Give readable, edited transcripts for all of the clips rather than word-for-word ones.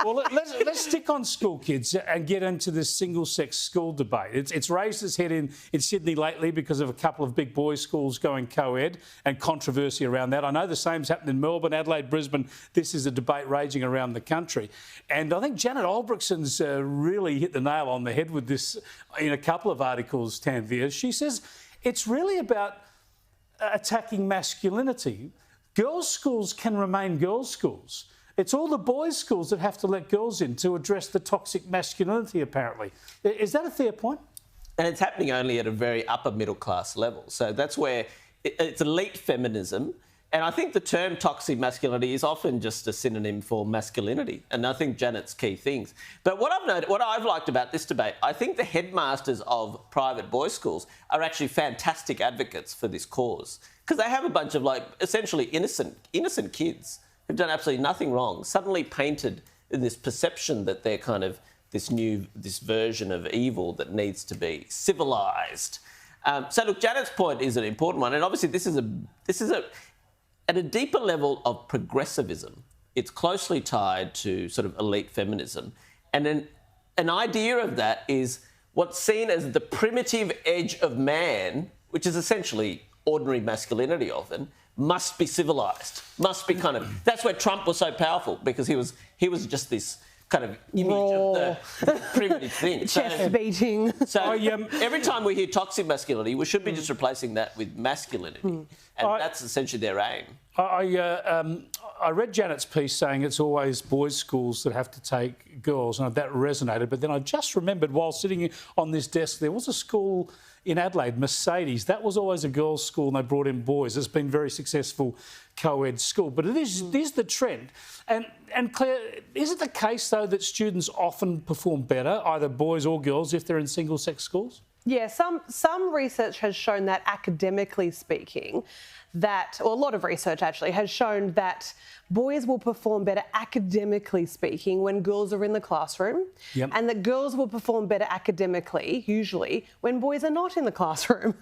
Well, let's stick on school kids and get into this single-sex school debate. It's raised its head in Sydney lately because of a couple of big boys' schools going co-ed and controversy around that. I know the same's happened in Melbourne, Adelaide, Brisbane. This is a debate raging around the country. And I think Janet Albrechtson's really hit the nail on the head with this in a couple of articles, Tanveer. She says it's really about attacking masculinity. Girls' schools can remain girls' schools. It's all the boys' schools that have to let girls in to address the toxic masculinity, apparently. Is that a fair point? And it's happening only at a very upper middle class level. So that's where it's elite feminism. And I think the term toxic masculinity is often just a synonym for masculinity. And I think Janet's key things. But what I've liked about this debate, I think the headmasters of private boys' schools are actually fantastic advocates for this cause. Because they have a bunch of, essentially innocent kids who've done absolutely nothing wrong, suddenly painted in this perception that they're kind of this version of evil that needs to be civilised. So look, Janet's point is an important one, and obviously this is at a deeper level of progressivism. It's closely tied to sort of elite feminism, and an idea of that is what's seen as the primitive edge of man, which is essentially ordinary masculinity often, must be civilised, must be kind of... That's where Trump was so powerful, because he was just this kind of image of the primitive thing. Chest beating. So every time we hear toxic masculinity, we should be just replacing that with masculinity. And that's essentially their aim. I read Janet's piece saying it's always boys' schools that have to take girls, and that resonated. But then I just remembered, while sitting on this desk, there was a school in Adelaide, Mercedes. That was always a girls' school, and they brought in boys. It's been a very successful co-ed school. But it is the trend. And Claire, is it the case, though, that students often perform better, either boys or girls, if they're in single-sex schools? Yeah, some research has shown that, academically speaking, or a lot of research actually has shown that boys will perform better academically speaking when girls are in the classroom, and that girls will perform better academically, usually, when boys are not in the classroom.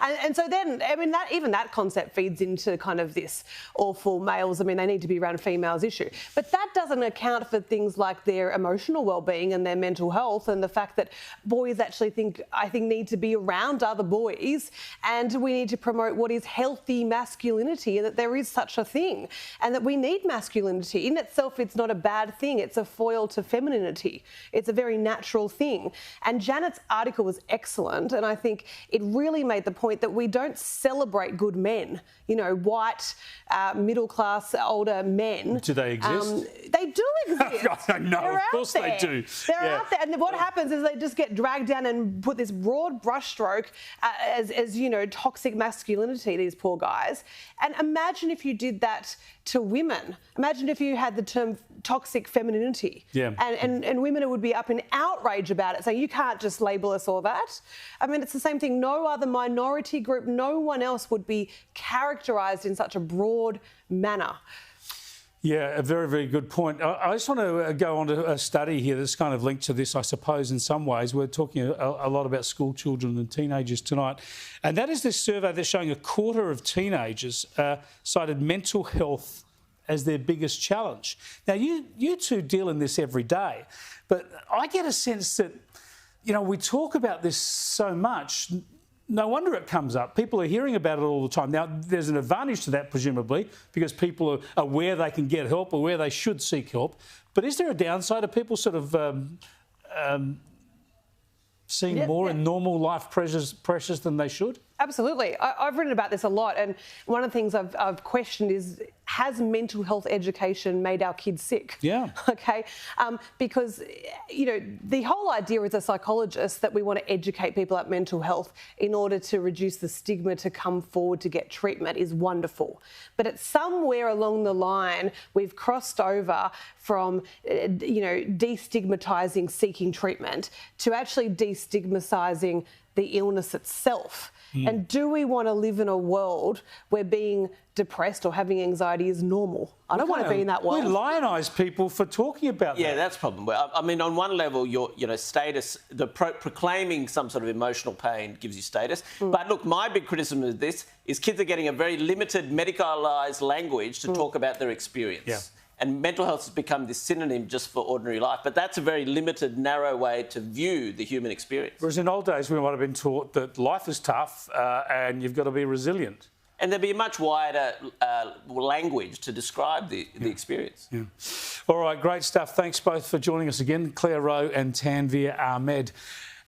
and so then, I mean, even that concept feeds into kind of this awful males, I mean, they need to be around females issue. But that doesn't account for things like their emotional well-being and their mental health, and the fact that boys actually I think need to be around other boys, and we need to promote what is healthy masculinity, and that there is such a thing, and that we need masculinity. In itself, it's not a bad thing. It's a foil to femininity. It's a very natural thing. And Janet's article was excellent, and I think it really made the point that we don't celebrate good men, you know, white, middle-class, older men. Do they exist? They do exist. No, of course they do. They're out there. And what happens is they just get dragged down and put this broad brushstroke as, you know, toxic masculinity, these poor guys. And imagine if you did that to women. Imagine if you had the term toxic femininity. And women would be up in outrage about it, saying, you can't just label us all that. I mean, it's the same thing. No other minority group, no one else would be characterised in such a broad manner. Yeah, a very, very good point. I just want to go on to a study here that's kind of linked to this, I suppose, in some ways. We're talking a lot about school children and teenagers tonight. And that is this survey that's showing a quarter of teenagers cited mental health as their biggest challenge. Now, you two deal in this every day, but I get a sense that, you know, we talk about this so much. No wonder it comes up. People are hearing about it all the time. Now, there's an advantage to that, presumably, because people are aware they can get help or where they should seek help. But is there a downside? Are people sort of seeing more in normal life pressures than they should? Absolutely. I've written about this a lot, and one of the things I've questioned is, has mental health education made our kids sick? Yeah. Okay. Because, you know, the whole idea as a psychologist that we want to educate people about mental health in order to reduce the stigma to come forward to get treatment is wonderful. But it's somewhere along the line we've crossed over from, you know, de-stigmatising seeking treatment to actually de-stigmatising the illness itself. And do we want to live in a world where being depressed or having anxiety is normal? I don't want to be in that world. We lionise people for talking about that. Yeah, that's a problem. I mean, on one level, your status, proclaiming some sort of emotional pain gives you status. But look, my big criticism of this is kids are getting a very limited medicalised language to talk about their experience. And mental health has become this synonym just for ordinary life. But that's a very limited, narrow way to view the human experience. Whereas in old days, we might have been taught that life is tough and you've got to be resilient. And there'd be a much wider language to describe the experience. Yeah. All right, great stuff. Thanks both for joining us again, Clare Rowe and Tanveer Ahmed.